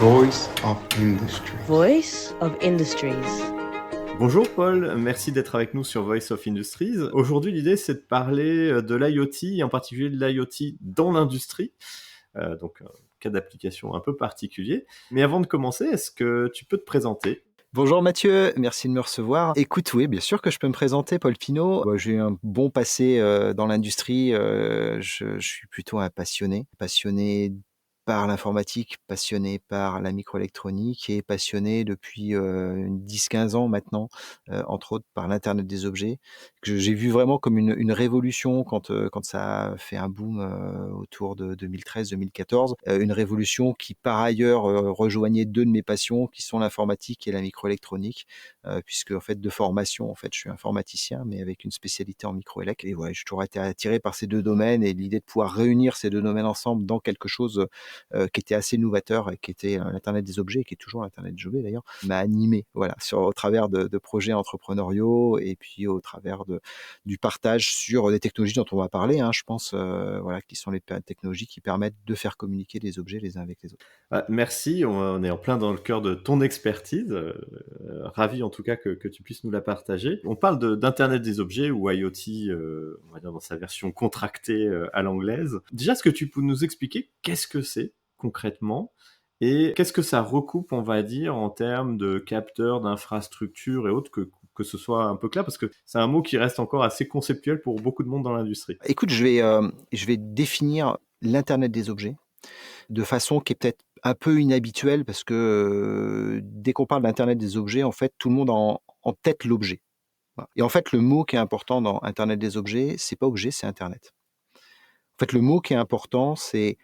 Voice of Industry. Voice of Industries. Bonjour Paul, merci d'être avec nous sur Voice of Industries. Aujourd'hui, l'idée, c'est de parler de l'IoT, et en particulier de l'IoT dans l'industrie. Donc, un cas d'application un peu particulier. Mais avant de commencer, est-ce que tu peux te présenter ? Bonjour Mathieu, merci de me recevoir. Écoute, oui, bien sûr que je peux me présenter, Paul Pinault. J'ai eu un bon passé dans l'industrie. Je suis plutôt un passionné par l'informatique, passionné par la microélectronique et passionné depuis 10-15 ans maintenant, entre autres par l'Internet des objets, que j'ai vu vraiment comme une révolution quand ça a fait un boom autour de 2013-2014. Une révolution qui par ailleurs rejoignait deux de mes passions qui sont l'informatique et la microélectronique, puisque en fait de formation, en fait, je suis informaticien mais avec une spécialité en microélec. Et ouais, j'ai toujours été attiré par ces deux domaines et l'idée de pouvoir réunir ces deux domaines ensemble dans quelque chose qui était assez novateur et qui était l'Internet des objets, qui est toujours l'Internet des objets d'ailleurs, m'a animé, voilà, au travers de projets entrepreneuriaux et puis au travers du partage sur des technologies dont on va parler, je pense, voilà, qui sont les technologies qui permettent de faire communiquer les objets les uns avec les autres. Merci, on est en plein dans le cœur de ton expertise. Ravi en tout cas que tu puisses nous la partager. On parle d'Internet des objets ou IoT, on va dire dans sa version contractée à l'anglaise. Déjà, est-ce que tu peux nous expliquer qu'est-ce que c'est concrètement et qu'est-ce que ça recoupe, on va dire, en termes de capteurs, d'infrastructures et autres, que ce soit un peu clair, parce que c'est un mot qui reste encore assez conceptuel pour beaucoup de monde dans l'industrie. Écoute, je vais définir l'Internet des objets de façon qui est peut-être un peu inhabituelle parce que dès qu'on parle d'Internet des objets, en fait, tout le monde a en tête l'objet. Voilà. Et en fait, le mot qui est important dans Internet des objets, c'est pas objet, c'est Internet. En fait, le mot qui est important, c'est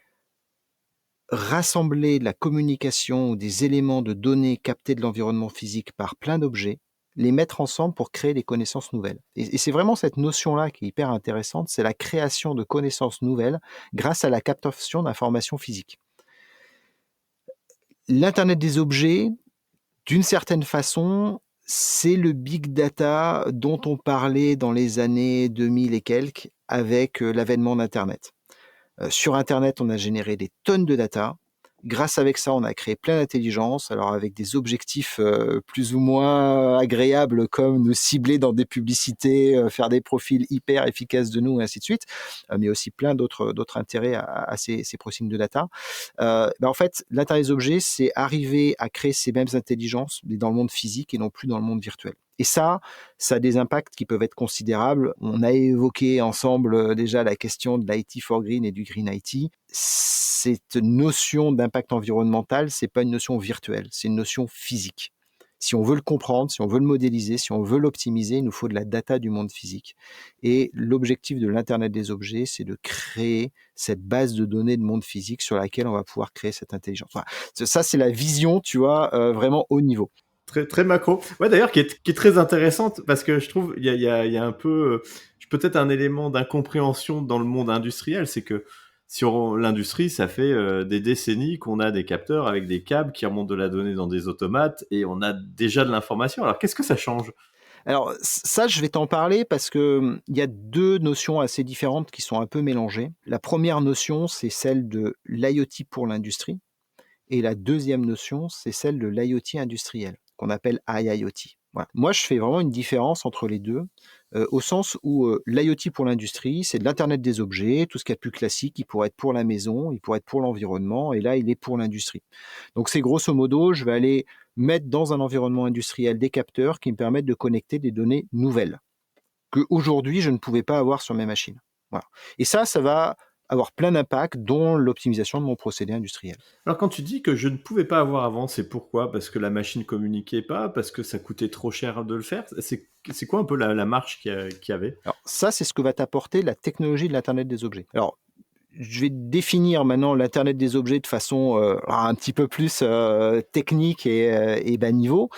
rassembler la communication ou des éléments de données captés de l'environnement physique par plein d'objets, les mettre ensemble pour créer des connaissances nouvelles. Et c'est vraiment cette notion-là qui est hyper intéressante, c'est la création de connaissances nouvelles grâce à la captation d'informations physiques. L'Internet des objets, d'une certaine façon, c'est le big data dont on parlait dans les années 2000 et quelques avec l'avènement d'Internet. Sur Internet, on a généré des tonnes de data. Grâce avec ça, on a créé plein d'intelligence, alors avec des objectifs plus ou moins agréables comme nous cibler dans des publicités, faire des profils hyper efficaces de nous et ainsi de suite, mais aussi plein d'autres intérêts à ces processing de data. En fait, l'Internet des objets, c'est arriver à créer ces mêmes intelligences, mais dans le monde physique et non plus dans le monde virtuel. Et ça a des impacts qui peuvent être considérables. On a évoqué ensemble déjà la question de l'IT for Green et du Green IT. Cette notion d'impact environnemental, c'est pas une notion virtuelle, c'est une notion physique. Si on veut le comprendre, si on veut le modéliser, si on veut l'optimiser, il nous faut de la data du monde physique. Et l'objectif de l'Internet des objets, c'est de créer cette base de données de monde physique sur laquelle on va pouvoir créer cette intelligence. Enfin, ça, c'est la vision, tu vois, vraiment haut niveau. Très, très macro. Ouais, d'ailleurs, qui est très intéressante parce que je trouve il y a un peu peut-être un élément d'incompréhension dans le monde industriel, c'est que sur l'industrie, ça fait des décennies qu'on a des capteurs avec des câbles qui remontent de la donnée dans des automates et on a déjà de l'information. Alors, qu'est-ce que ça change ? Alors ça, je vais t'en parler parce que il y a deux notions assez différentes qui sont un peu mélangées. La première notion, c'est celle de l'IoT pour l'industrie. Et la deuxième notion, c'est celle de l'IoT industriel, qu'on appelle IIoT. Voilà. Moi, je fais vraiment une différence entre les deux, au sens où l'IoT pour l'industrie, c'est de l'Internet des objets, tout ce qu'il y a de plus classique, il pourrait être pour la maison, il pourrait être pour l'environnement, et là, il est pour l'industrie. Donc, c'est grosso modo, je vais aller mettre dans un environnement industriel des capteurs qui me permettent de connecter des données nouvelles, qu'aujourd'hui, je ne pouvais pas avoir sur mes machines. Voilà. Et ça va avoir plein d'impacts, dont l'optimisation de mon procédé industriel. Alors, quand tu dis que je ne pouvais pas avoir avant, c'est pourquoi ? Parce que la machine communiquait pas ? Parce que ça coûtait trop cher de le faire ? C'est quoi un peu la marge qu'il y avait ? Alors ça, c'est ce que va t'apporter la technologie de l'Internet des objets. Alors, je vais définir maintenant l'Internet des objets de façon un petit peu plus technique et bas niveau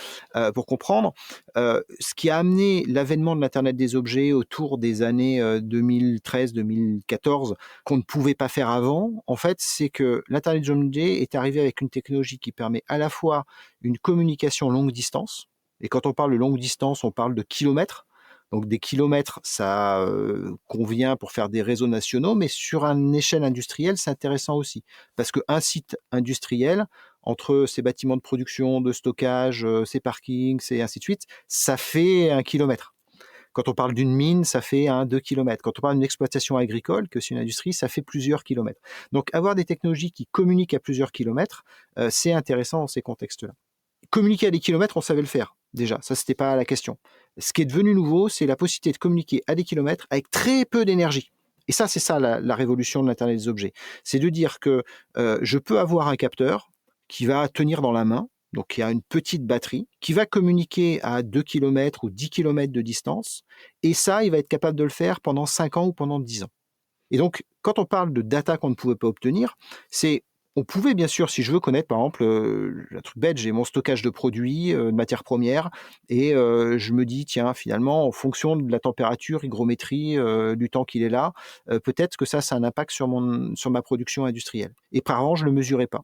pour comprendre. Ce qui a amené l'avènement de l'Internet des objets autour des années 2013-2014, qu'on ne pouvait pas faire avant, en fait, c'est que l'Internet des objets est arrivé avec une technologie qui permet à la fois une communication longue distance, et quand on parle de longue distance, on parle de kilomètres. Donc des kilomètres, ça convient pour faire des réseaux nationaux, mais sur une échelle industrielle, c'est intéressant aussi. Parce qu'un site industriel, entre ces bâtiments de production, de stockage, ces parkings, et ainsi de suite, ça fait 1 kilomètre. Quand on parle d'une mine, ça fait 2 kilomètres. Quand on parle d'une exploitation agricole, que c'est une industrie, ça fait plusieurs kilomètres. Donc avoir des technologies qui communiquent à plusieurs kilomètres, c'est intéressant dans ces contextes-là. Communiquer à des kilomètres, on savait le faire déjà, ça c'était pas la question. Ce qui est devenu nouveau, c'est la possibilité de communiquer à des kilomètres avec très peu d'énergie. Et ça, c'est ça la révolution de l'Internet des objets. C'est de dire que je peux avoir un capteur qui va tenir dans la main, donc qui a une petite batterie, qui va communiquer à 2 kilomètres ou 10 kilomètres de distance, et ça, il va être capable de le faire pendant 5 ans ou pendant 10 ans. Et donc, quand on parle de data qu'on ne pouvait pas obtenir, on pouvait bien sûr, si je veux connaître par exemple, un truc bête, j'ai mon stockage de produits, de matières premières, et je me dis, tiens, finalement, en fonction de la température, hygrométrie, du temps qu'il est là, peut-être que ça a un impact sur ma production industrielle. Et par avant, je ne le mesurais pas.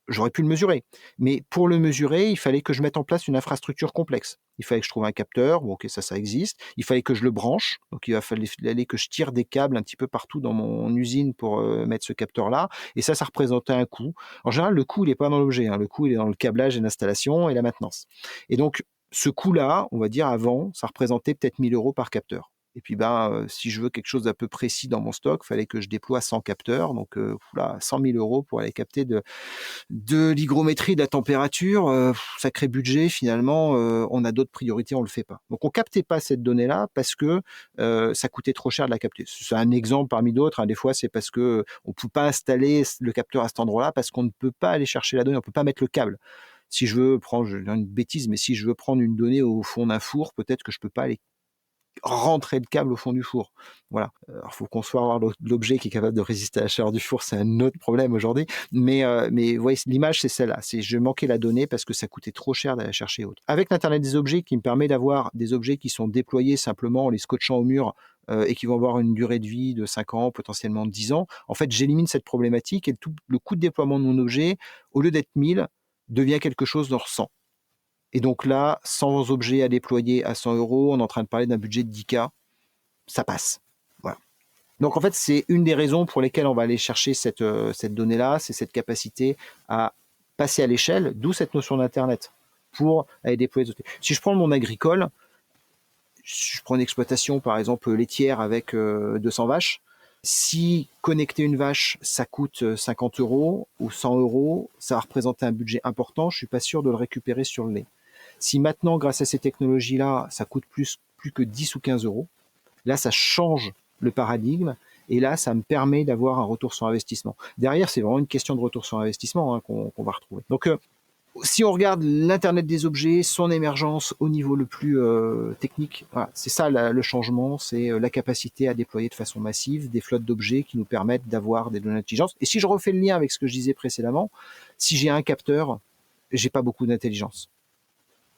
J'aurais pu le mesurer. Mais pour le mesurer, il fallait que je mette en place une infrastructure complexe. Il fallait que je trouve un capteur, bon, ok, ça existe. Il fallait que je le branche, donc il fallait que je tire des câbles un petit peu partout dans mon usine pour mettre ce capteur-là. Et ça représentait un coût. En général, le coût, il n'est pas dans l'objet, hein. Le coût, il est dans le câblage et l'installation et la maintenance. Et donc, ce coût-là, on va dire avant, ça représentait peut-être 1 000 € par capteur. Et puis, si je veux quelque chose d'un peu précis dans mon stock, il fallait que je déploie 100 capteurs. Donc, 100 000 € pour aller capter de l'hygrométrie, de la température. Sacré budget, finalement, on a d'autres priorités, on ne le fait pas. Donc, on ne captait pas cette donnée-là parce que ça coûtait trop cher de la capter. C'est un exemple parmi d'autres, hein. Des fois, c'est parce qu'on ne peut pas installer le capteur à cet endroit-là parce qu'on ne peut pas aller chercher la donnée, on ne peut pas mettre le câble. Si je veux prendre, je dis une bêtise, mais si je veux prendre une donnée au fond d'un four, peut-être que je ne peux pas aller rentrer le câble au fond du four. Voilà. Alors, faut qu'on soit avoir l'objet qui est capable de résister à la chaleur du four, c'est un autre problème aujourd'hui. Mais vous voyez, l'image, c'est celle-là. C'est je manquais la donnée parce que ça coûtait trop cher d'aller chercher autre. Avec l'Internet des objets qui me permet d'avoir des objets qui sont déployés simplement en les scotchant au mur et qui vont avoir une durée de vie de 5 ans, potentiellement 10 ans, en fait, j'élimine cette problématique et le coût de déploiement de mon objet, au lieu d'être 1000, devient quelque chose de 100. Et donc là, 100 objets à déployer à 100 €, on est en train de parler d'un budget de 10K, ça passe. Voilà. Donc en fait, c'est une des raisons pour lesquelles on va aller chercher cette donnée-là, c'est cette capacité à passer à l'échelle, d'où cette notion d'Internet, pour aller déployer. Si je prends le monde agricole, je prends une exploitation par exemple laitière avec 200 vaches, si connecter une vache, ça coûte 50 € ou 100 €, ça va représenter un budget important, je ne suis pas sûr de le récupérer sur le lait. Si maintenant, grâce à ces technologies-là, ça coûte plus que 10 ou 15 €, là, ça change le paradigme et là, ça me permet d'avoir un retour sur investissement. Derrière, c'est vraiment une question de retour sur investissement, hein, qu'on va retrouver. Donc, si on regarde l'Internet des objets, son émergence au niveau le plus technique, voilà, c'est ça le changement, c'est la capacité à déployer de façon massive des flottes d'objets qui nous permettent d'avoir des données d'intelligence. Et si je refais le lien avec ce que je disais précédemment, si j'ai un capteur, j'ai pas beaucoup d'intelligence.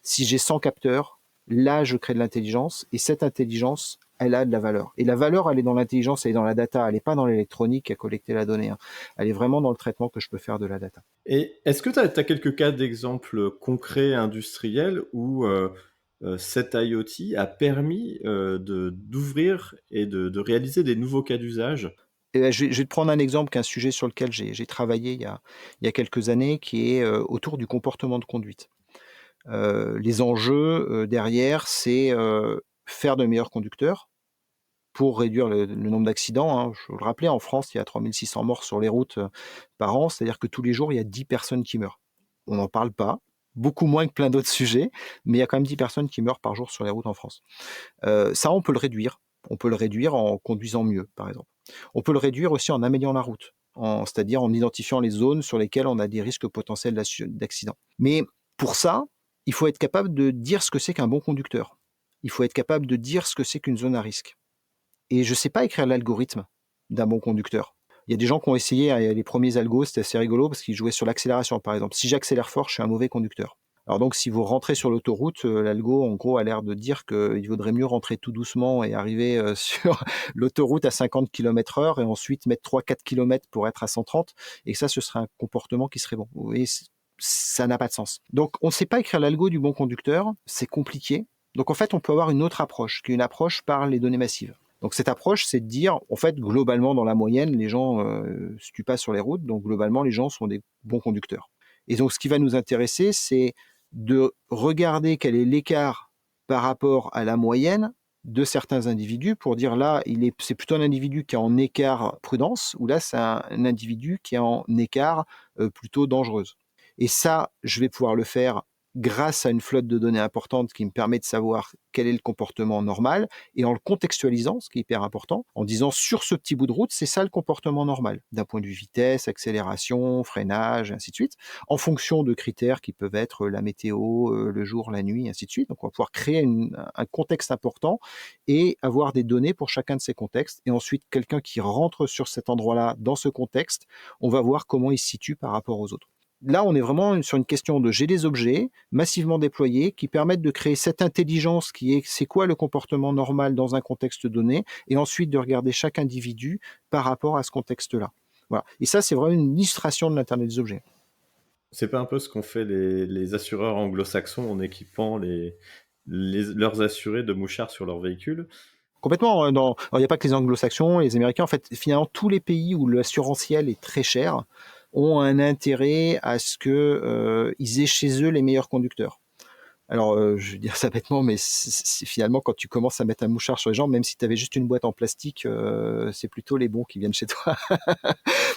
Si j'ai 100 capteurs, là, je crée de l'intelligence et cette intelligence, elle a de la valeur. Et la valeur, elle est dans l'intelligence, elle est dans la data, elle n'est pas dans l'électronique à collecter la donnée, hein. Elle est vraiment dans le traitement que je peux faire de la data. Et est-ce que tu as quelques cas d'exemples concrets industriels où cette IoT a permis d'ouvrir et de réaliser des nouveaux cas d'usage? Et je vais te prendre un exemple qu'un sujet sur lequel j'ai travaillé il y a quelques années, qui est autour du comportement de conduite. Les enjeux derrière, c'est faire de meilleurs conducteurs pour réduire le nombre d'accidents, hein. Je le rappelais, en France, il y a 3600 morts sur les routes par an, c'est-à-dire que tous les jours, il y a 10 personnes qui meurent. On n'en parle pas, beaucoup moins que plein d'autres sujets, mais il y a quand même 10 personnes qui meurent par jour sur les routes en France. Ça, on peut le réduire. On peut le réduire en conduisant mieux, par exemple. On peut le réduire aussi en améliorant la route, c'est-à-dire en identifiant les zones sur lesquelles on a des risques potentiels d'accident. Mais pour ça, il faut être capable de dire ce que c'est qu'un bon conducteur. Il faut être capable de dire ce que c'est qu'une zone à risque. Et je ne sais pas écrire l'algorithme d'un bon conducteur. Il y a des gens qui ont essayé, hein, les premiers algos, c'était assez rigolo parce qu'ils jouaient sur l'accélération, par exemple. Si j'accélère fort, je suis un mauvais conducteur. Alors donc, si vous rentrez sur l'autoroute, l'algo, en gros, a l'air de dire qu'il vaudrait mieux rentrer tout doucement et arriver sur l'autoroute à 50 km/h et ensuite mettre 3-4 km pour être à 130, et que ça, ce serait un comportement qui serait bon. Vous voyez, ça n'a pas de sens. Donc, on ne sait pas écrire l'algo du bon conducteur, c'est compliqué. Donc, en fait, on peut avoir une autre approche, qui est une approche par les données massives. Donc, cette approche, c'est de dire, en fait, globalement, dans la moyenne, les gens se tuent pas sur les routes, donc globalement, les gens sont des bons conducteurs. Et donc, ce qui va nous intéresser, c'est de regarder quel est l'écart par rapport à la moyenne de certains individus pour dire là, c'est plutôt un individu qui est en écart prudence, ou là, c'est un individu qui est en écart plutôt dangereuse. Et ça, je vais pouvoir le faire grâce à une flotte de données importante qui me permet de savoir quel est le comportement normal, et en le contextualisant, ce qui est hyper important, en disant sur ce petit bout de route, c'est ça le comportement normal, d'un point de vue vitesse, accélération, freinage, ainsi de suite, en fonction de critères qui peuvent être la météo, le jour, la nuit, ainsi de suite. Donc on va pouvoir créer un contexte important et avoir des données pour chacun de ces contextes, et ensuite quelqu'un qui rentre sur cet endroit-là, dans ce contexte, on va voir comment il se situe par rapport aux autres. Là, on est vraiment sur une question de j'ai des objets massivement déployés qui permettent de créer cette intelligence qui est c'est quoi le comportement normal dans un contexte donné, et ensuite de regarder chaque individu par rapport à ce contexte-là. Voilà. Et ça, c'est vraiment une illustration de l'Internet des objets. C'est pas un peu ce qu'ont fait les assureurs anglo-saxons en équipant leurs assurés de mouchards sur leurs véhicules? Complètement. Il n'y a pas que les anglo-saxons, les américains. En fait, finalement, tous les pays où l'assurantiel est très cher ont un intérêt à ce qu'ils aient chez eux les meilleurs conducteurs. Alors, je vais dire ça bêtement, mais c'est finalement, quand tu commences à mettre un mouchard sur les gens, même si tu avais juste une boîte en plastique, c'est plutôt les bons qui viennent chez toi.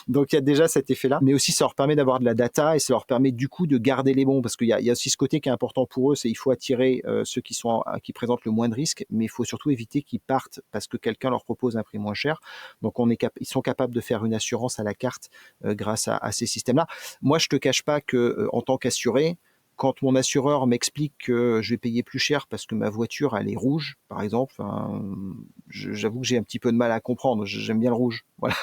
Donc, il y a déjà cet effet-là. Mais aussi, ça leur permet d'avoir de la data, et ça leur permet du coup de garder les bons, parce qu'il y a aussi ce côté qui est important pour eux, c'est il faut attirer ceux qui présentent le moins de risques, mais il faut surtout éviter qu'ils partent parce que quelqu'un leur propose un prix moins cher. Donc, ils sont capables de faire une assurance à la carte grâce à ces systèmes-là. Moi, je te cache pas que en tant qu'assuré, quand mon assureur m'explique que je vais payer plus cher parce que ma voiture elle est rouge, par exemple, j'avoue que j'ai un petit peu de mal à comprendre. J'aime bien le rouge. Voilà.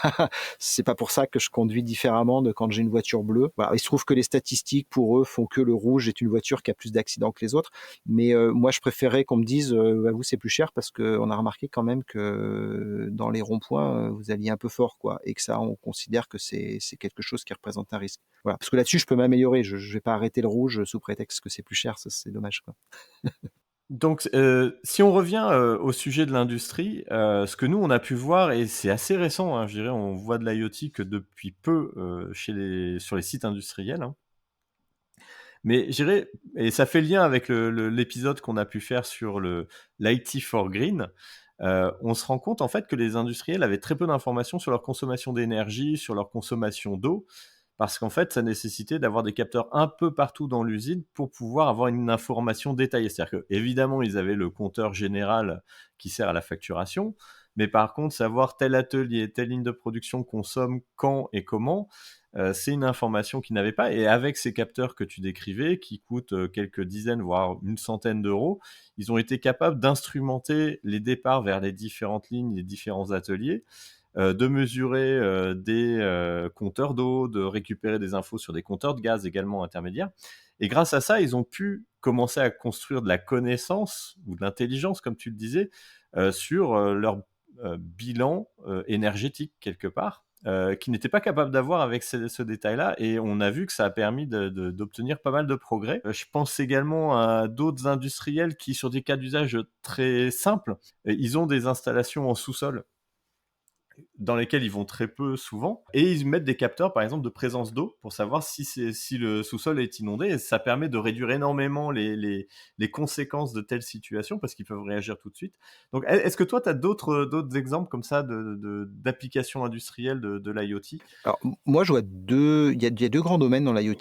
C'est pas pour ça que je conduis différemment de quand j'ai une voiture bleue. Voilà. Il se trouve que les statistiques pour eux font que le rouge est une voiture qui a plus d'accidents que les autres. Mais moi, je préférais qu'on me dise, vous, c'est plus cher parce qu'on a remarqué quand même que dans les ronds-points, vous alliez un peu fort, quoi, et que ça, on considère que c'est quelque chose qui représente un risque. Voilà. Parce que là-dessus, je peux m'améliorer. Je vais pas arrêter le rouge sous prétexte que c'est plus cher. Ça, c'est dommage, quoi. Donc, si on revient au sujet de l'industrie, ce que nous on a pu voir, et c'est assez récent, hein, je dirais, on voit de l'IoT que depuis peu sur les sites industriels, hein. Mais je dirais, et ça fait lien avec l'épisode qu'on a pu faire sur l'IT for Green, on se rend compte en fait que les industriels avaient très peu d'informations sur leur consommation d'énergie, sur leur consommation d'eau, parce qu'en fait, ça nécessitait d'avoir des capteurs un peu partout dans l'usine pour pouvoir avoir une information détaillée. C'est-à-dire qu'évidemment, ils avaient le compteur général qui sert à la facturation, mais par contre, savoir tel atelier, telle ligne de production consomme quand et comment, c'est une information qu'ils n'avaient pas. Et avec ces capteurs que tu décrivais, qui coûtent quelques dizaines, voire une centaine d'euros, ils ont été capables d'instrumenter les départs vers les différentes lignes, les différents ateliers, de mesurer des compteurs d'eau, de récupérer des infos sur des compteurs de gaz également intermédiaires. Et grâce à ça, ils ont pu commencer à construire de la connaissance ou de l'intelligence, comme tu le disais, sur leur bilan énergétique quelque part, qu'ils n'étaient pas capables d'avoir avec ce détail-là. Et on a vu que ça a permis d'obtenir pas mal de progrès. Je pense également à d'autres industriels qui, sur des cas d'usage très simples, ils ont des installations en sous-sol dans lesquels ils vont très peu souvent, et ils mettent des capteurs par exemple de présence d'eau pour savoir si le sous-sol est inondé, et ça permet de réduire énormément les conséquences de telles situations parce qu'ils peuvent réagir tout de suite. Donc est-ce que toi tu as d'autres exemples comme ça d'applications industrielles de l'IoT? Alors, moi, je vois il y a deux grands domaines dans l'IoT,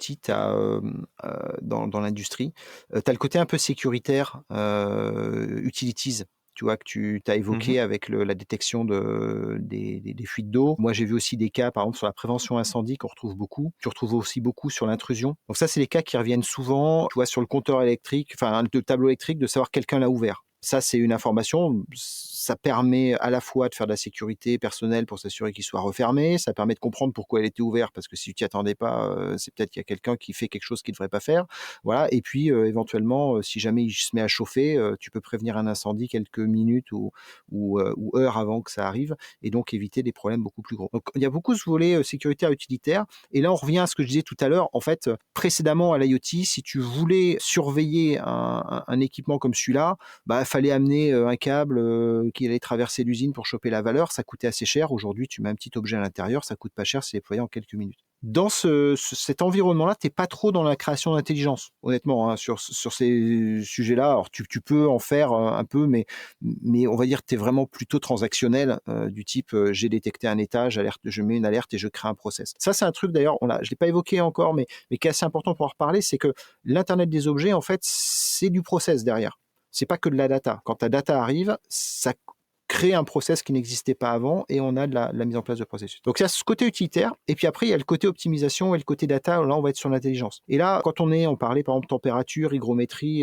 dans l'industrie. Tu as le côté un peu sécuritaire, utilities, tu vois, que tu as évoqué avec la détection des fuites d'eau. Moi, j'ai vu aussi des cas, par exemple, sur la prévention incendie qu'on retrouve beaucoup. Tu retrouves aussi beaucoup sur l'intrusion. Donc ça, c'est les cas qui reviennent souvent, tu vois, sur le compteur électrique, enfin, le tableau électrique, de savoir quelqu'un l'a ouvert. Ça, c'est une information. Ça permet à la fois de faire de la sécurité personnelle pour s'assurer qu'il soit refermé. Ça permet de comprendre pourquoi elle était ouverte, parce que si tu t'y attendais pas, c'est peut-être qu'il y a quelqu'un qui fait quelque chose qu'il ne devrait pas faire. Voilà. Et puis, éventuellement, si jamais il se met à chauffer, tu peux prévenir un incendie quelques minutes ou heures avant que ça arrive, et donc éviter des problèmes beaucoup plus gros. Donc, il y a beaucoup ce volet sécuritaire utilitaire. Et là, on revient à ce que je disais tout à l'heure. En fait, précédemment à l'IoT, si tu voulais surveiller un équipement comme celui-là, bah, fallait amener un câble qui allait traverser l'usine pour choper la valeur. Ça coûtait assez cher. Aujourd'hui, tu mets un petit objet à l'intérieur, ça coûte pas cher, c'est déployé en quelques minutes. Dans cet environnement-là, tu n'es pas trop dans la création d'intelligence, honnêtement, hein, sur ces sujets-là. Alors, tu peux en faire un peu, mais on va dire que tu es vraiment plutôt transactionnel, du type j'ai détecté un état, je mets une alerte et je crée un process. Ça, c'est un truc d'ailleurs, je ne l'ai pas évoqué encore, mais qui est assez important pour en reparler, c'est que l'Internet des objets, en fait, c'est du process derrière. C'est pas que de la data. Quand ta data arrive, ça crée un process qui n'existait pas avant et on a de la mise en place de processus. Donc, il y a ce côté utilitaire et puis après, il y a le côté optimisation et le côté data. Là, on va être sur l'intelligence. Et là, quand on parlait par exemple température, hygrométrie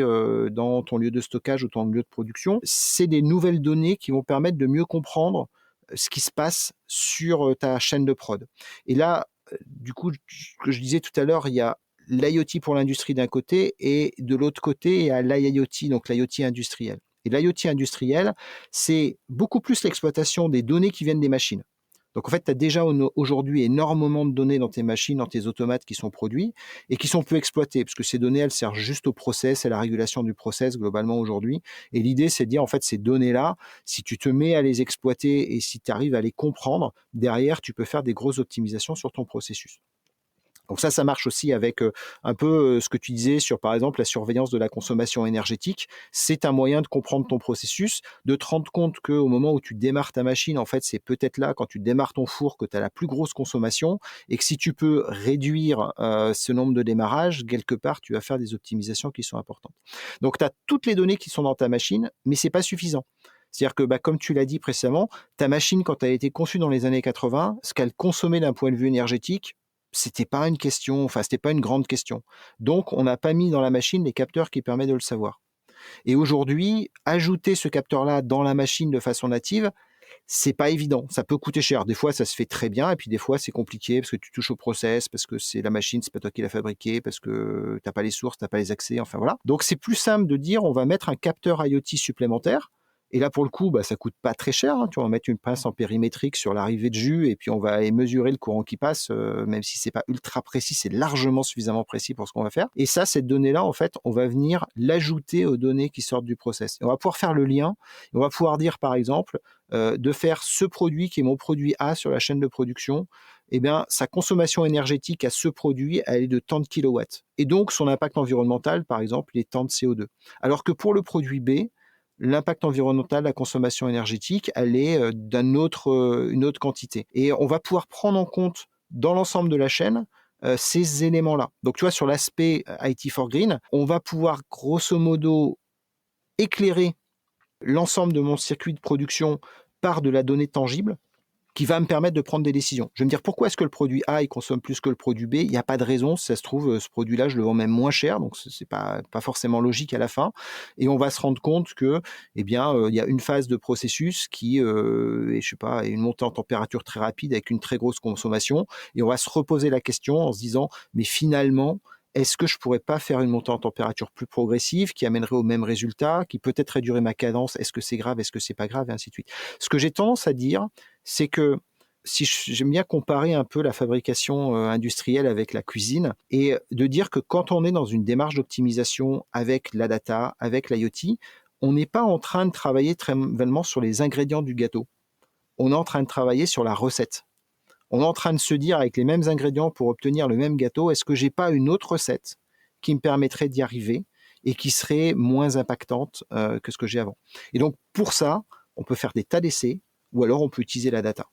dans ton lieu de stockage ou ton lieu de production, c'est des nouvelles données qui vont permettre de mieux comprendre ce qui se passe sur ta chaîne de prod. Et là, du coup, ce que je disais tout à l'heure, il y a l'IoT pour l'industrie d'un côté et de l'autre côté, il y a l'IoT, donc l'IoT industriel. Et l'IoT industriel, c'est beaucoup plus l'exploitation des données qui viennent des machines. Donc en fait, tu as déjà aujourd'hui énormément de données dans tes machines, dans tes automates qui sont produits et qui sont peu exploitées, parce que ces données, elles servent juste au process, à la régulation du process globalement aujourd'hui. Et l'idée, c'est de dire, en fait, ces données-là, si tu te mets à les exploiter et si tu arrives à les comprendre, derrière, tu peux faire des grosses optimisations sur ton processus. Donc ça marche aussi avec un peu ce que tu disais sur, par exemple, la surveillance de la consommation énergétique. C'est un moyen de comprendre ton processus, de te rendre compte qu'au moment où tu démarres ta machine, en fait, c'est peut-être là, quand tu démarres ton four, que tu as la plus grosse consommation et que si tu peux réduire ce nombre de démarrages, quelque part, tu vas faire des optimisations qui sont importantes. Donc, tu as toutes les données qui sont dans ta machine, mais c'est pas suffisant. C'est-à-dire que, comme tu l'as dit précédemment, ta machine, quand elle a été conçue dans les années 80, ce qu'elle consommait d'un point de vue énergétique, c'était pas une question, enfin, c'était pas une grande question. Donc, on n'a pas mis dans la machine les capteurs qui permettent de le savoir. Et aujourd'hui, ajouter ce capteur-là dans la machine de façon native, c'est pas évident. Ça peut coûter cher. Des fois, ça se fait très bien, et puis des fois, c'est compliqué parce que tu touches au process, parce que c'est la machine, c'est pas toi qui l'as fabriquée, parce que t'as pas les sources, t'as pas les accès, enfin voilà. Donc, c'est plus simple de dire, on va mettre un capteur IoT supplémentaire. Et là, pour le coup, ça coûte pas très cher, hein. Tu vas mettre une pince en périmétrique sur l'arrivée de jus et puis on va aller mesurer le courant qui passe, même si c'est pas ultra précis, c'est largement suffisamment précis pour ce qu'on va faire. Et ça, cette donnée-là, en fait, on va venir l'ajouter aux données qui sortent du process. Et on va pouvoir faire le lien. Et on va pouvoir dire, par exemple, de faire ce produit qui est mon produit A sur la chaîne de production. Eh bien, sa consommation énergétique à ce produit, elle est de tant de kilowatts. Et donc, son impact environnemental, par exemple, il est tant de CO2. Alors que pour le produit B, l'impact environnemental, la consommation énergétique, elle est une autre quantité. Et on va pouvoir prendre en compte dans l'ensemble de la chaîne ces éléments-là. Donc, tu vois, sur l'aspect IT for Green, on va pouvoir grosso modo éclairer l'ensemble de mon circuit de production par de la donnée tangible qui va me permettre de prendre des décisions. Je vais me dire, pourquoi est-ce que le produit A, il consomme plus que le produit B? Il n'y a pas de raison. Si ça se trouve, ce produit-là, je le vends même moins cher, donc c'est pas forcément logique à la fin. Et on va se rendre compte que, il y a une phase de processus qui, est une montée en température très rapide avec une très grosse consommation. Et on va se reposer la question en se disant, mais finalement, est-ce que je pourrais pas faire une montée en température plus progressive qui amènerait au même résultat, qui peut-être réduirait ma cadence? Est-ce que c'est grave? Est-ce que c'est pas grave? Et ainsi de suite. Ce que j'ai tendance à dire, c'est que j'aime bien comparer un peu la fabrication industrielle avec la cuisine et de dire que quand on est dans une démarche d'optimisation avec la data, avec l'IoT, on n'est pas en train de travailler très valement sur les ingrédients du gâteau. On est en train de travailler sur la recette. On est en train de se dire, avec les mêmes ingrédients pour obtenir le même gâteau, est-ce que j'ai pas une autre recette qui me permettrait d'y arriver et qui serait moins impactante que ce que j'ai avant? Et donc, pour ça, on peut faire des tas d'essais ou alors on peut utiliser la data.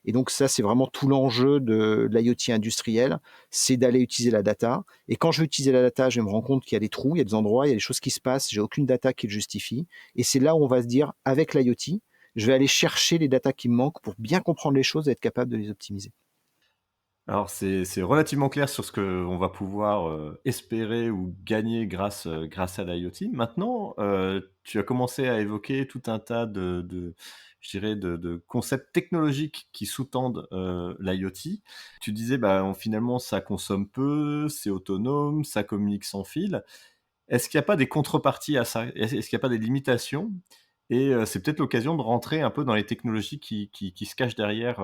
Et donc ça, c'est vraiment tout l'enjeu de l'IoT industriel, c'est d'aller utiliser la data. Et quand je vais utiliser la data, je me rends compte qu'il y a des trous, il y a des endroits, il y a des choses qui se passent, j'ai aucune data qui le justifie. Et c'est là où on va se dire, avec l'IoT, je vais aller chercher les datas qui me manquent pour bien comprendre les choses et être capable de les optimiser. Alors c'est relativement clair sur ce qu'on va pouvoir espérer ou gagner grâce à l'IoT. Maintenant, tu as commencé à évoquer tout un tas je dirais de concepts technologiques qui sous-tendent l'IoT. Tu disais, finalement, ça consomme peu, c'est autonome, ça communique sans fil. Est-ce qu'il n'y a pas des contreparties à ça? Est-ce qu'il n'y a pas des limitations? Et c'est peut-être l'occasion de rentrer un peu dans les technologies qui se cachent derrière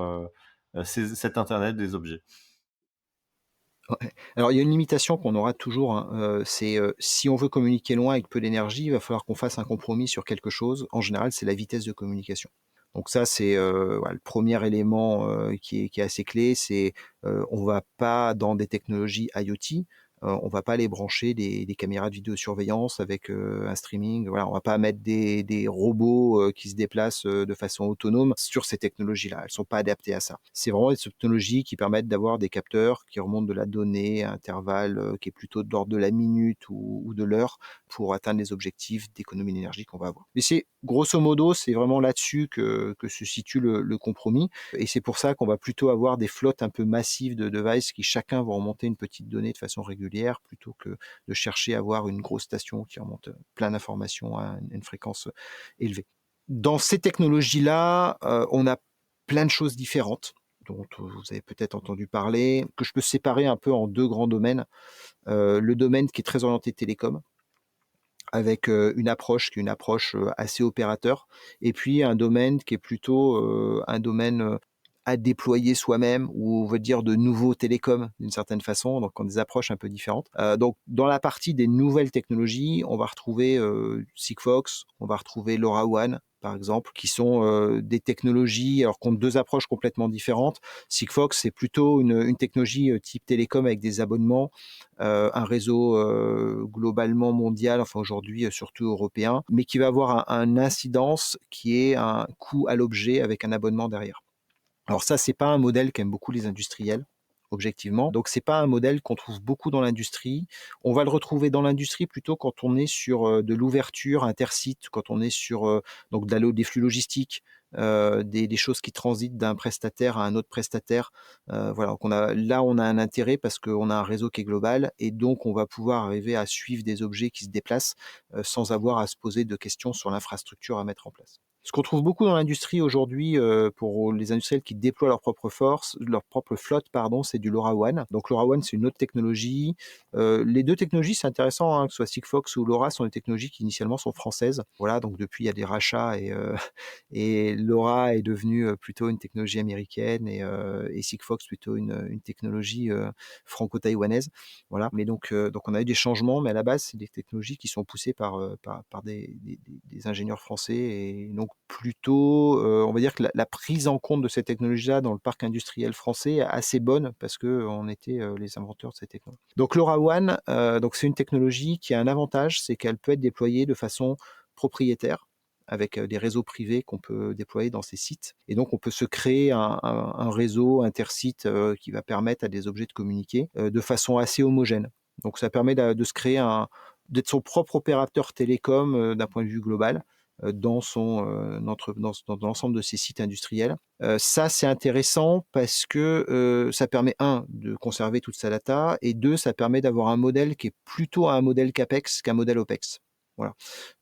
cet Internet des objets. Ouais. Alors, il y a une limitation qu'on aura toujours, hein, c'est si on veut communiquer loin avec peu d'énergie, il va falloir qu'on fasse un compromis sur quelque chose. En général, c'est la vitesse de communication. Donc ça, c'est le premier élément qui est assez clé, c'est on va pas dans des technologies IoT, on va pas aller brancher des caméras de vidéosurveillance avec un streaming. Voilà, on va pas mettre des robots qui se déplacent de façon autonome sur ces technologies-là. Elles sont pas adaptées à ça. C'est vraiment des technologies qui permettent d'avoir des capteurs qui remontent de la donnée à intervalle qui est plutôt de l'ordre de la minute ou de l'heure pour atteindre les objectifs d'économie d'énergie qu'on va avoir. Mais c'est grosso modo, c'est vraiment là-dessus que se situe le compromis. Et c'est pour ça qu'on va plutôt avoir des flottes un peu massives de devices qui chacun vont remonter une petite donnée de façon régulière plutôt que de chercher à avoir une grosse station qui remonte plein d'informations à une fréquence élevée. Dans ces technologies-là, on a plein de choses différentes dont vous avez peut-être entendu parler, que je peux séparer un peu en deux grands domaines. Le domaine qui est très orienté télécom, avec une approche qui est une approche assez opérateur, et puis un domaine qui est plutôt un domaine à déployer soi-même, ou on veut dire de nouveaux télécoms d'une certaine façon, donc on a des approches un peu différentes. Donc dans la partie des nouvelles technologies, on va retrouver Sigfox, on va retrouver LoRaWAN par exemple, qui sont des technologies, alors qu'on a deux approches complètement différentes. Sigfox, c'est plutôt une technologie type télécom avec des abonnements, un réseau globalement mondial, enfin aujourd'hui surtout européen, mais qui va avoir un incidence qui est un coût à l'objet avec un abonnement derrière. Alors ça, c'est pas un modèle qu'aiment beaucoup les industriels, objectivement. Donc c'est pas un modèle qu'on trouve beaucoup dans l'industrie. On va le retrouver dans l'industrie plutôt quand on est sur de l'ouverture intersite, quand on est sur donc des flux logistiques, des choses qui transitent d'un prestataire à un autre prestataire. Voilà, donc on a un intérêt parce qu'on a un réseau qui est global et donc on va pouvoir arriver à suivre des objets qui se déplacent sans avoir à se poser de questions sur l'infrastructure à mettre en place. Ce qu'on trouve beaucoup dans l'industrie aujourd'hui, pour les industriels qui déploient leur propre flotte, pardon, c'est du LoRaWAN. Donc LoRaWAN, c'est une autre technologie. Les deux technologies, c'est intéressant, hein, que ce soit Sigfox ou LoRa, sont des technologies qui initialement sont françaises. Voilà, donc depuis il y a des rachats et LoRa est devenu plutôt une technologie américaine et Sigfox plutôt une technologie franco-taïwanaise. Voilà. Mais donc on a eu des changements, mais à la base, c'est des technologies qui sont poussées par des ingénieurs français et donc plutôt, on va dire que la prise en compte de ces technologies-là dans le parc industriel français est assez bonne parce qu'on était les inventeurs de ces technologies. Donc LoRaWAN, donc c'est une technologie qui a un avantage, c'est qu'elle peut être déployée de façon propriétaire avec des réseaux privés qu'on peut déployer dans ces sites. Et donc, on peut se créer un réseau intersite qui va permettre à des objets de communiquer de façon assez homogène. Donc, ça permet de se créer d'être son propre opérateur télécom d'un point de vue global dans l'ensemble de ces sites industriels. Ça, c'est intéressant parce que ça permet, de conserver toute sa data, et deux, ça permet d'avoir un modèle qui est plutôt un modèle CAPEX qu'un modèle OPEX. Voilà.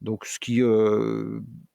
Donc, ce qui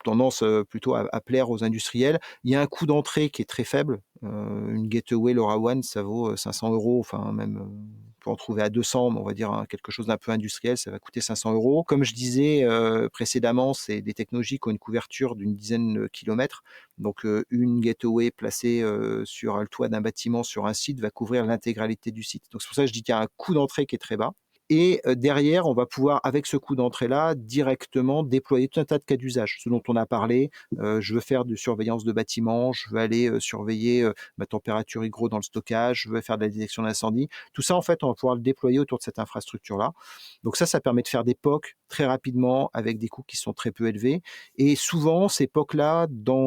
tendance plutôt à plaire aux industriels. Il y a un coût d'entrée qui est très faible. Une gateway LoRaWAN, ça vaut 500 €, enfin même on peut en trouver à 200, mais on va dire quelque chose d'un peu industriel, ça va coûter 500 €. Comme je disais précédemment, c'est des technologies qui ont une couverture d'une dizaine de kilomètres. Donc, une gateway placée sur le toit d'un bâtiment sur un site va couvrir l'intégralité du site. Donc, c'est pour ça que je dis qu'il y a un coût d'entrée qui est très bas. Et derrière, on va pouvoir, avec ce coût d'entrée-là, directement déployer tout un tas de cas d'usage. Ce dont on a parlé, je veux faire de surveillance de bâtiments, je veux aller surveiller ma température hygro dans le stockage, je veux faire de la détection d'incendie. Tout ça, en fait, on va pouvoir le déployer autour de cette infrastructure-là. Donc ça permet de faire des POC très rapidement avec des coûts qui sont très peu élevés. Et souvent, ces POC-là,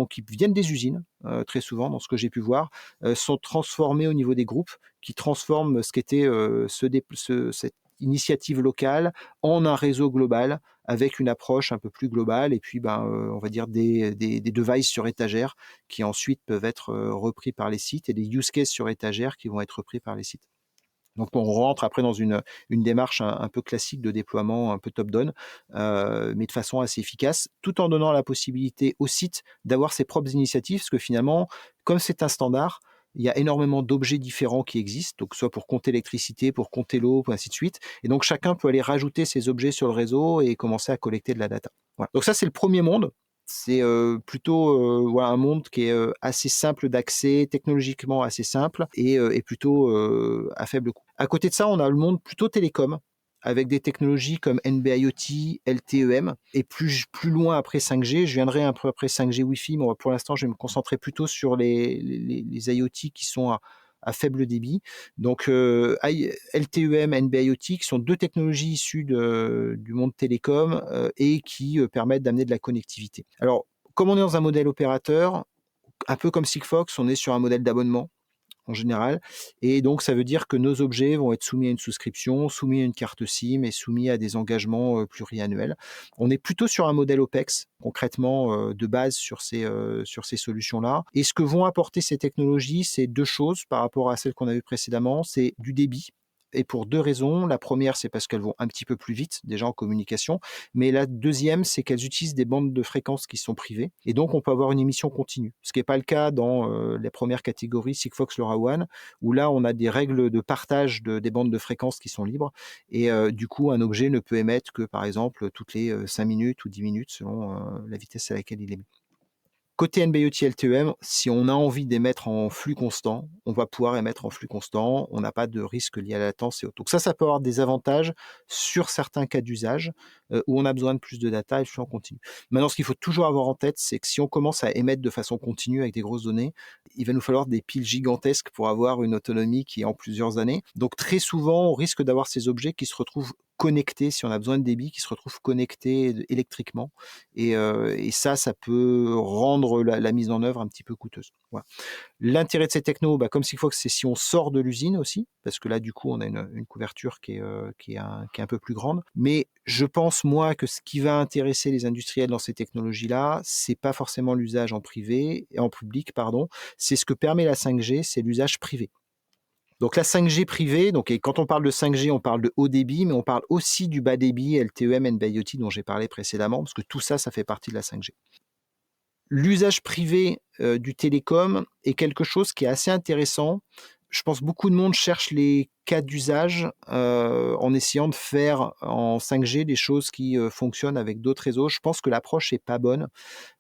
qui viennent des usines, très souvent, dans ce que j'ai pu voir, sont transformés au niveau des groupes qui transforment ce qu'était cette initiative locale en un réseau global avec une approche un peu plus globale et puis on va dire des devices sur étagère qui ensuite peuvent être repris par les sites et des use cases sur étagère qui vont être repris par les sites. Donc on rentre après dans une démarche un peu classique de déploiement, un peu top-down, mais de façon assez efficace, tout en donnant la possibilité au site d'avoir ses propres initiatives, parce que finalement, comme c'est un standard, il y a énormément d'objets différents qui existent, donc soit pour compter l'électricité, pour compter l'eau, ainsi de suite. Et donc chacun peut aller rajouter ses objets sur le réseau et commencer à collecter de la data. Voilà. Donc ça, c'est le premier monde. C'est plutôt un monde qui est assez simple d'accès, technologiquement assez simple et plutôt à faible coût. À côté de ça, on a le monde plutôt télécom, avec des technologies comme NB-IoT, LTE-M, et plus loin après 5G. Je viendrai un peu après 5G Wi-Fi, mais pour l'instant, je vais me concentrer plutôt sur les IoT qui sont à faible débit. Donc, LTE-M, NB-IoT, qui sont deux technologies issues du monde télécom et qui permettent d'amener de la connectivité. Alors, comme on est dans un modèle opérateur, un peu comme Sigfox, on est sur un modèle d'abonnement en général. Et donc, ça veut dire que nos objets vont être soumis à une souscription, soumis à une carte SIM et soumis à des engagements pluriannuels. On est plutôt sur un modèle OPEX, concrètement, de base sur ces solutions-là. Et ce que vont apporter ces technologies, c'est deux choses par rapport à celles qu'on a vues précédemment. C'est du débit. Et pour deux raisons. La première, c'est parce qu'elles vont un petit peu plus vite, déjà en communication. Mais la deuxième, c'est qu'elles utilisent des bandes de fréquences qui sont privées. Et donc, on peut avoir une émission continue. Ce qui n'est pas le cas dans les premières catégories, Sigfox, LoRaWAN, où là, on a des règles de partage des bandes de fréquences qui sont libres. Et du coup, un objet ne peut émettre que, par exemple, toutes les 5 minutes ou 10 minutes, selon la vitesse à laquelle il émet. Côté NB-IoT LTE-M, si on a envie d'émettre en flux constant, on va pouvoir émettre en flux constant. On n'a pas de risque lié à la latence et autres. Donc ça peut avoir des avantages sur certains cas d'usage où on a besoin de plus de data et le flux en continu. Maintenant, ce qu'il faut toujours avoir en tête, c'est que si on commence à émettre de façon continue avec des grosses données, il va nous falloir des piles gigantesques pour avoir une autonomie qui est en plusieurs années. Donc très souvent, on risque d'avoir ces objets qui se retrouvent connectés, si on a besoin de débit, qui se retrouvent connectés électriquement. Et ça peut rendre la mise en œuvre un petit peu coûteuse. Voilà. L'intérêt de ces technos, comme Sigfox, c'est si on sort de l'usine aussi, parce que là, du coup, on a une couverture qui est un peu plus grande. Mais je pense, moi, que ce qui va intéresser les industriels dans ces technologies-là, c'est pas forcément l'usage en public, c'est ce que permet la 5G, c'est l'usage privé. Donc la 5G privée, et quand on parle de 5G, on parle de haut débit, mais on parle aussi du bas débit, LTE-M, NB-IoT dont j'ai parlé précédemment, parce que tout ça, ça fait partie de la 5G. L'usage privé du télécom est quelque chose qui est assez intéressant. Je pense que beaucoup de monde cherche les cas d'usage en essayant de faire en 5G des choses qui fonctionnent avec d'autres réseaux. Je pense que l'approche n'est pas bonne.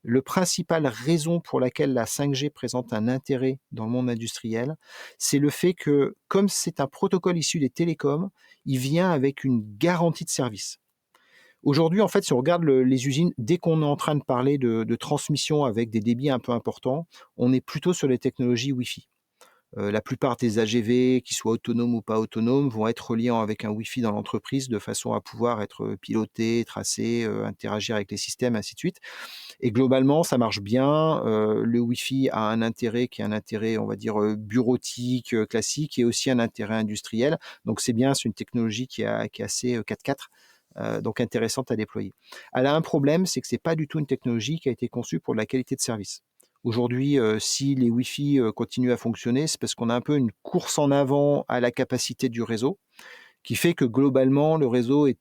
Le principal raison pour laquelle la 5G présente un intérêt dans le monde industriel, c'est le fait que, comme c'est un protocole issu des télécoms, il vient avec une garantie de service. Aujourd'hui, en fait, si on regarde les usines, dès qu'on est en train de parler de transmission avec des débits un peu importants, on est plutôt sur les technologies Wi-Fi. La plupart des AGV, qu'ils soient autonomes ou pas autonomes, vont être reliés avec un Wi-Fi dans l'entreprise de façon à pouvoir être pilotés, tracés, interagir avec les systèmes, ainsi de suite. Et globalement, ça marche bien. Le Wi-Fi a un intérêt qui est un intérêt, on va dire, bureautique, classique, et aussi un intérêt industriel. Donc c'est bien, c'est une technologie qui est assez 4x4. Donc intéressante à déployer. Elle a un problème, c'est que ce n'est pas du tout une technologie qui a été conçue pour la qualité de service. Aujourd'hui, si les Wi-Fi continuent à fonctionner, c'est parce qu'on a un peu une course en avant à la capacité du réseau, qui fait que globalement, le réseau va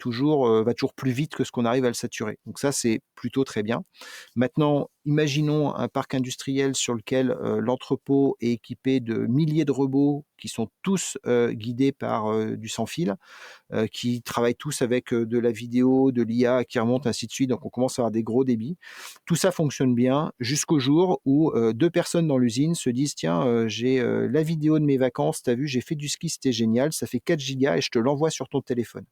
toujours plus vite que ce qu'on arrive à le saturer. Donc ça, c'est plutôt très bien. Maintenant, imaginons un parc industriel sur lequel l'entrepôt est équipé de milliers de robots qui sont tous guidés par du sans-fil, qui travaillent tous avec de la vidéo, de l'IA qui remonte, ainsi de suite. Donc on commence à avoir des gros débits. Tout ça fonctionne bien jusqu'au jour où deux personnes dans l'usine se disent « Tiens, j'ai la vidéo de mes vacances, t'as vu, j'ai fait du ski, c'était génial, ça fait 4 gigas et je te l'envoie sur ton téléphone. »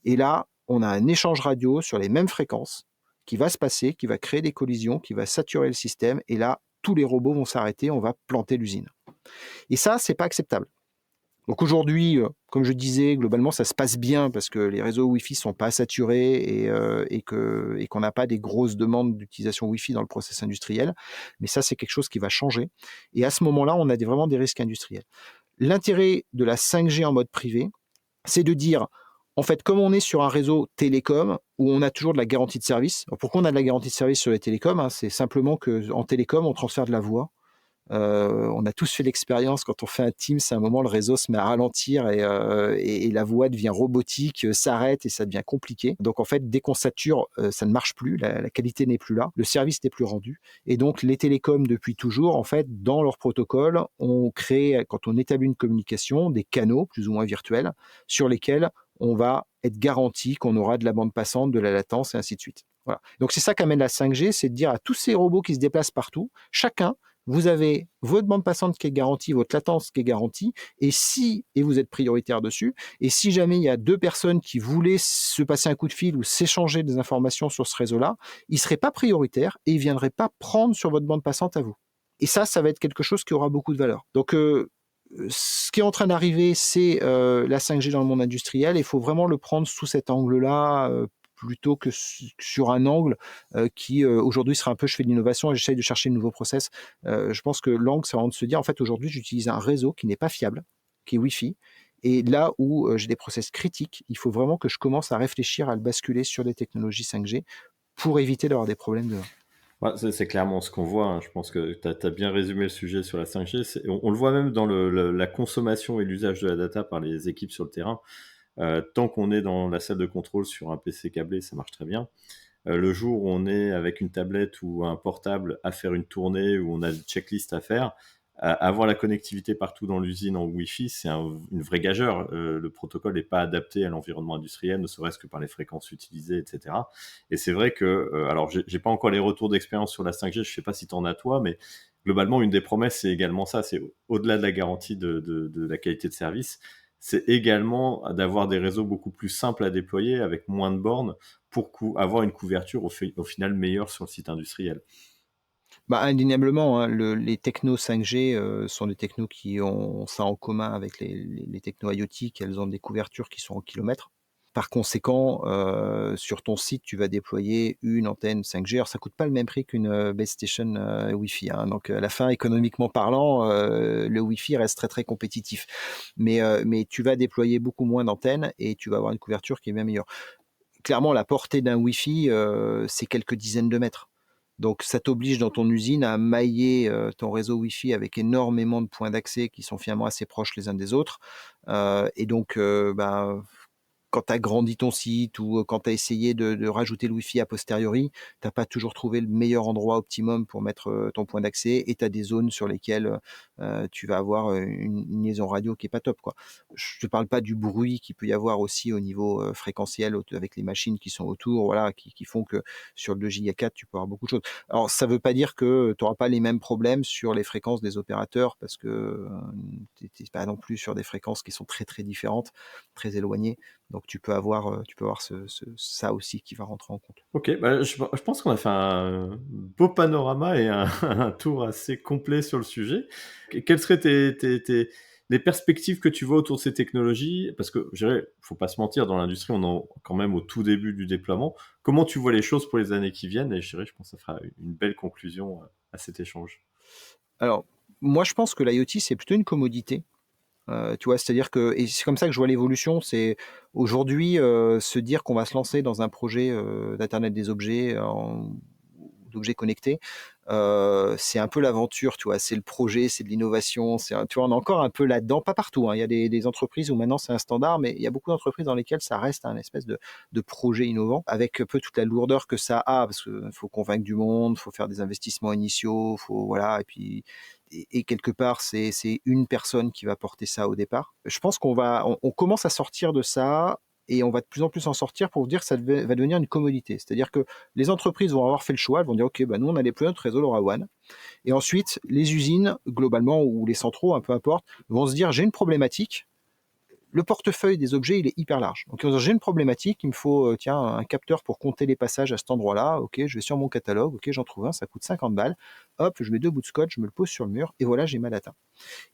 Et là, on a un échange radio sur les mêmes fréquences qui va se passer, qui va créer des collisions, qui va saturer le système. Et là, tous les robots vont s'arrêter, on va planter l'usine. Et ça, c'est pas acceptable. Donc aujourd'hui, comme je disais, globalement, ça se passe bien parce que les réseaux Wi-Fi sont pas saturés et qu'on n'a pas des grosses demandes d'utilisation Wi-Fi dans le process industriel. Mais ça, c'est quelque chose qui va changer. Et à ce moment-là, on a vraiment des risques industriels. L'intérêt de la 5G en mode privé, c'est de dire, en fait, comme on est sur un réseau télécom où on a toujours de la garantie de service. Alors pourquoi on a de la garantie de service sur les télécoms, c'est simplement qu'en télécom, on transfère de la voix. On a tous fait l'expérience, quand on fait un Teams, à un moment, le réseau se met à ralentir et la voix devient robotique, s'arrête et ça devient compliqué. Donc en fait, dès qu'on sature, ça ne marche plus, la qualité n'est plus là, le service n'est plus rendu. Et donc les télécoms, depuis toujours, en fait, dans leur protocole, on crée, quand on établit une communication, des canaux plus ou moins virtuels sur lesquels on va être garanti qu'on aura de la bande passante, de la latence et ainsi de suite. Voilà. Donc c'est ça qu'amène la 5G, c'est de dire à tous ces robots qui se déplacent partout, chacun vous avez votre bande passante qui est garantie, votre latence qui est garantie, et vous êtes prioritaire dessus, et si jamais il y a deux personnes qui voulaient se passer un coup de fil ou s'échanger des informations sur ce réseau-là, ils ne seraient pas prioritaires et ils ne viendraient pas prendre sur votre bande passante à vous. Et ça va être quelque chose qui aura beaucoup de valeur. Donc, ce qui est en train d'arriver, c'est la 5G dans le monde industriel, et il faut vraiment le prendre sous cet angle-là, plutôt que sur un angle qui aujourd'hui sera un peu je fais de l'innovation et j'essaye de chercher de nouveaux process. Je pense que l'angle, c'est vraiment de se dire, en fait, aujourd'hui, j'utilise un réseau qui n'est pas fiable, qui est Wi-Fi, et là où j'ai des process critiques, il faut vraiment que je commence à réfléchir à le basculer sur des technologies 5G pour éviter d'avoir des problèmes demain. Ouais, c'est clairement ce qu'on voit, hein. Je pense que tu as bien résumé le sujet sur la 5G. On le voit même dans la consommation et l'usage de la data par les équipes sur le terrain. Tant qu'on est dans la salle de contrôle sur un PC câblé, ça marche très bien. Le jour où on est avec une tablette ou un portable à faire une tournée, où on a une checklist à faire, avoir la connectivité partout dans l'usine en Wi-Fi, c'est une vraie gageure. Le protocole n'est pas adapté à l'environnement industriel, ne serait-ce que par les fréquences utilisées, etc. Et c'est vrai que, alors j'ai pas encore les retours d'expérience sur la 5G, je sais pas si tu en as toi, mais globalement, une des promesses, c'est également ça, c'est au-delà de la garantie de la qualité de service, c'est également d'avoir des réseaux beaucoup plus simples à déployer avec moins de bornes pour avoir une couverture au final meilleure sur le site industriel. Indéniablement, hein, les technos 5G sont des technos qui ont ça en commun avec les technos IoT, qu'elles ont des couvertures qui sont en kilomètres. Par conséquent, sur ton site, tu vas déployer une antenne 5G. Alors, ça coûte pas le même prix qu'une base station Wi-Fi, hein. Donc, à la fin, économiquement parlant, le Wi-Fi reste très, très compétitif. Mais tu vas déployer beaucoup moins d'antennes et tu vas avoir une couverture qui est bien meilleure. Clairement, la portée d'un Wi-Fi, c'est quelques dizaines de mètres. Donc, ça t'oblige dans ton usine à mailler ton réseau Wi-Fi avec énormément de points d'accès qui sont finalement assez proches les uns des autres. Et donc, quand tu as grandi ton site ou quand tu as essayé de rajouter le Wi-Fi a posteriori, tu n'as pas toujours trouvé le meilleur endroit optimum pour mettre ton point d'accès, et tu as des zones sur lesquelles tu vas avoir une liaison radio qui n'est pas top, quoi. Je ne te parle pas du bruit qu'il peut y avoir aussi au niveau fréquentiel avec les machines qui sont autour, voilà, qui font que sur le 2 Go 4, tu peux avoir beaucoup de choses. Alors, ça ne veut pas dire que tu n'auras pas les mêmes problèmes sur les fréquences des opérateurs, parce que tu n'es pas non plus sur des fréquences qui sont très, très différentes, très éloignées. Donc tu peux avoir ça aussi qui va rentrer en compte. Ok, je pense qu'on a fait un beau panorama et un tour assez complet sur le sujet. Quelles seraient les perspectives que tu vois autour de ces technologies? Parce que, je dirais, faut pas se mentir, dans l'industrie, on est quand même au tout début du déploiement. Comment tu vois les choses pour les années qui viennent? Et je pense que ça fera une belle conclusion à cet échange. Alors, moi, je pense que l'IoT, c'est plutôt une commodité. Tu vois, c'est-à-dire que, et c'est comme ça que je vois l'évolution, c'est aujourd'hui se dire qu'on va se lancer dans un projet d'Internet des objets, d'objets connectés, c'est un peu l'aventure, tu vois, c'est le projet, c'est de l'innovation, tu vois, on est encore un peu là-dedans, pas partout, hein. Il y a des entreprises où maintenant c'est un standard, mais il y a beaucoup d'entreprises dans lesquelles ça reste un espèce de projet innovant, avec un peu toute la lourdeur que ça a, parce qu'il faut convaincre du monde, il faut faire des investissements initiaux, voilà, et puis et quelque part, c'est une personne qui va porter ça au départ. Je pense on commence à sortir de ça, et on va de plus en plus en sortir pour dire que ça va devenir une commodité. C'est-à-dire que les entreprises vont avoir fait le choix, elles vont dire, OK, nous, on a déployé notre réseau LoRaWAN. Et ensuite, les usines, globalement, ou les centraux, peu importe, vont se dire, j'ai une problématique. Le portefeuille des objets, il est hyper large. Donc, j'ai une problématique, il me faut un capteur pour compter les passages à cet endroit-là. OK, je vais sur mon catalogue, OK, j'en trouve un, ça coûte 50 balles. Hop, je mets 2 bouts de scotch, je me le pose sur le mur, et voilà, j'ai ma data.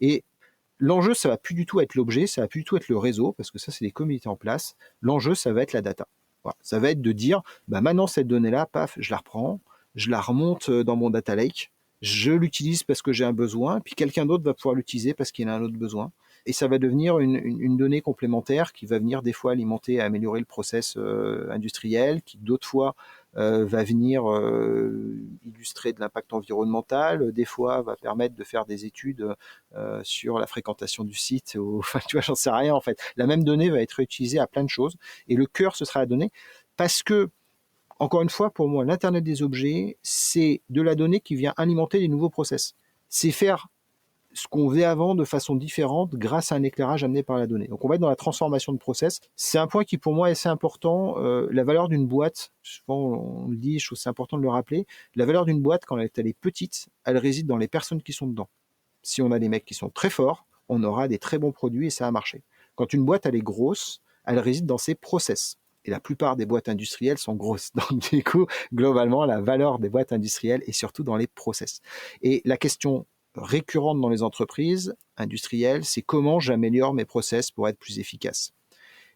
Et l'enjeu, ça va plus du tout être l'objet, ça va plus du tout être le réseau, parce que ça, c'est des communautés en place. L'enjeu, ça va être la data. Voilà. Ça va être de dire, maintenant, cette donnée-là, paf, je la reprends, je la remonte dans mon data lake, je l'utilise parce que j'ai un besoin, puis quelqu'un d'autre va pouvoir l'utiliser parce qu'il a un autre besoin. Et ça va devenir une donnée complémentaire qui va venir des fois alimenter et améliorer le process industriel, qui d'autres fois va venir illustrer de l'impact environnemental, des fois va permettre de faire des études sur la fréquentation du site, enfin tu vois, j'en sais rien en fait. La même donnée va être utilisée à plein de choses, et le cœur, ce sera la donnée, parce que, encore une fois, pour moi, l'Internet des objets, c'est de la donnée qui vient alimenter les nouveaux process. C'est faire ce qu'on faisait avant de façon différente grâce à un éclairage amené par la donnée. Donc on va être dans la transformation de process. C'est un point qui pour moi est assez important. La valeur d'une boîte, souvent on le dit, je trouve que c'est important de le rappeler, la valeur d'une boîte quand elle est petite, elle réside dans les personnes qui sont dedans. Si on a des mecs qui sont très forts, on aura des très bons produits et ça va marcher. Quand une boîte elle est grosse, elle réside dans ses process. Et la plupart des boîtes industrielles sont grosses. Donc du coup, globalement, la valeur des boîtes industrielles est surtout dans les process. Et la question récurrente dans les entreprises industrielles, c'est comment j'améliore mes process pour être plus efficace.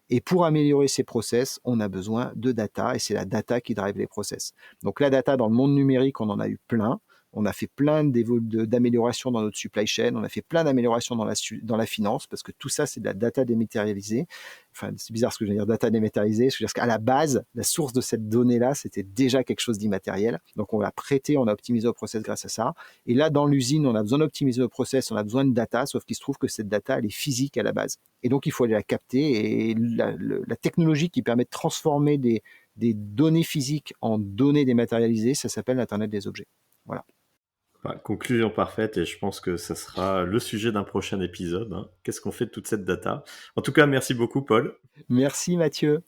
Et pour améliorer ces process, on a besoin de data, et c'est la data qui drive les process. Donc la data dans le monde numérique, on en a eu plein. On a fait plein d'améliorations dans notre supply chain, on a fait plein d'améliorations dans la finance, parce que tout ça, c'est de la data dématérialisée. Enfin, c'est bizarre ce que je veux dire, data dématérialisée. Je veux dire qu'à la base, la source de cette donnée-là, c'était déjà quelque chose d'immatériel. Donc, on l'a prêté, on a optimisé nos process grâce à ça. Et là, dans l'usine, on a besoin d'optimiser nos process, on a besoin de data, sauf qu'il se trouve que cette data, elle est physique à la base. Et donc, il faut aller la capter. Et la technologie qui permet de transformer des données physiques en données dématérialisées, ça s'appelle l'Internet des objets. Voilà. Conclusion parfaite, et je pense que ça sera le sujet d'un prochain épisode. Qu'est-ce qu'on fait de toute cette data? En tout cas, merci beaucoup, Paul. Merci Mathieu.